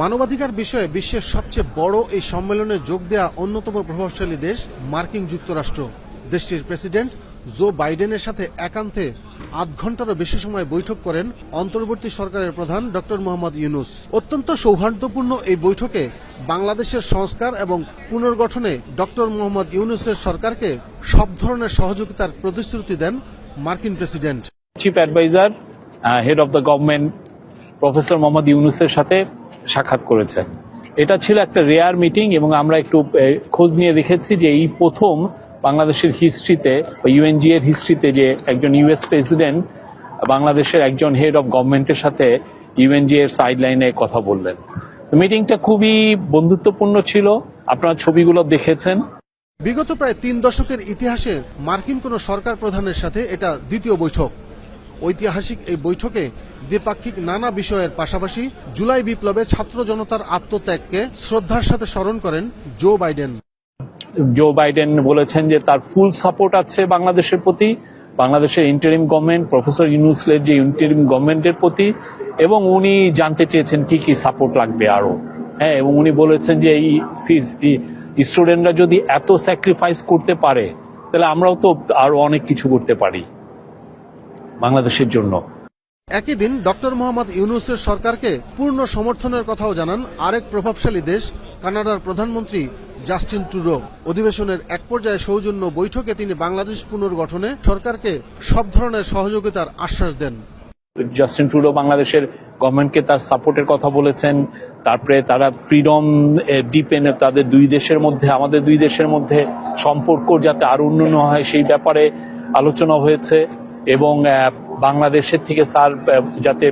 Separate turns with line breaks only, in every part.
মানবাধিকার বিষয়ে বিশ্বের সবচেয়ে বড় এই সম্মেলনে যোগ দেয়া অন্যতম প্রভাবশালী দেশ মার্কিন যুক্তরাষ্ট্র। দেশটির প্রেসিডেন্ট জো বাইডেনের সাথে একান্তে আধ ঘন্টারও বেশি সময় বৈঠক করেন অন্তর্বর্তী সরকারের প্রধান ডক্টর মোহাম্মদ ইউনূস। অত্যন্ত সৌহার্দ্যপূর্ণ এই বৈঠকে বাংলাদেশের সংস্কার এবং পুনর্গঠনে ডক্টর মোহাম্মদ ইউনূসের সরকারকে সব ধরনের সহযোগিতার প্রতিশ্রুতি দেন মার্কিন president.
Chief adviser head of the government professor Mohammad ইউনূসের সাথে সাক্ষাৎ করেছে। এটা ছিল একটা রেয়ার মিটিং এবং আমরা একটু খোঁজ নিয়ে দেখেছি যে এই প্রথম বাংলাদেশের হিস্ট্রিতে, ইউএনজি এর হিস্ট্রিতে, যে একজন ইউএস প্রেসিডেন্ট বাংলাদেশের একজন হেড অব গভর্নমেন্টের সাথে ইউএনজি এর সাইড লাইনে কথা বললেন। মিটিংটা খুবই বন্ধুত্বপূর্ণ ছিল, আপনারা ছবিগুলো দেখেছেন।
বিগত প্রায় 3 দশকের ইতিহাসে মার্কিন কোন সরকার প্রধানের সাথে এটা দ্বিতীয় বৈঠক। ঐতিহাসিক এই বৈঠকে দ্বিপাক্ষিক নানা বিষয়ের পাশাপাশি জুলাই বিপ্লবে ছাত্র জনতার আত্মত্যাগকে শ্রদ্ধার সাথে স্মরণ করেন জো বাইডেন।
জো বাইডেন বলেছেন যে তার ফুল সাপোর্ট আছে বাংলাদেশের প্রতি, বাংলাদেশের ইন্টারিম গভর্নমেন্ট, প্রফেসর ইউনূসের যে ইন্টারিম গভর্নমেন্টের প্রতি, এবং উনি জানতে চেয়েছেন কি কি সাপোর্ট লাগবে আরো। হ্যাঁ, এবং উনি বলেছেন যে এই স্টুডেন্টরা যদি এত স্যাক্রিফাইস করতে পারে তাহলে আমরাও তো আরো অনেক কিছু করতে পারি বাংলাদেশের জন্য।
একই দিন ডক্টর মোহাম্মদ ইউনূসের সরকারকে পূর্ণ সমর্থনের কথাও জানান আরেক প্রভাবশালী দেশ কানাডার প্রধানমন্ত্রী জাস্টিন ট্রুডো। অধিবেশনের এক পর্যায়ে সৌজন্য বৈঠকে তিনি বাংলাদেশ পুনর্গঠনে সরকারকে সব ধরনের সহযোগিতার আশ্বাস দেন।
জাস্টিন ট্রুডো বাংলাদেশের গভর্নমেন্টকে তার সাপোর্টের কথা বলেছেন। তারপরে তারা ফ্রিডম ডিপেন্ড, তাদের দুই দেশের মধ্যে, আমাদের দুই দেশের মধ্যে সম্পর্ক যাতে আরো উন্নয়ন হয় সেই ব্যাপারে আলোচনা হয়েছে। এবং বাংলাদেশের থেকে স্যার যাতে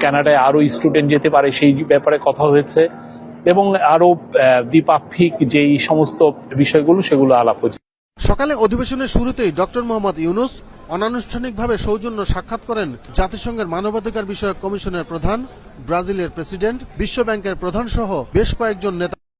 কানাডায় আরো স্টুডেন্ট যেতে পারে সেই ব্যাপারে কথা হয়েছে, এবং আরো দ্বিপাক্ষিক যেই সমস্ত বিষয়গুলো সেগুলো আলাপ হয়েছে।
সকালে অধিবেশনের শুরুতেই ডক্টর মোহাম্মদ ইউনূস অনানুষ্ঠানিকভাবে সৌজন্য সাক্ষাৎ করেন জাতিসংঘের মানবাধিকার বিষয়ক কমিশনের প্রধান, ব্রাজিলের প্রেসিডেন্ট, বিশ্ব ব্যাংকের প্রধান সহ বেশ কয়েকজন নেতা।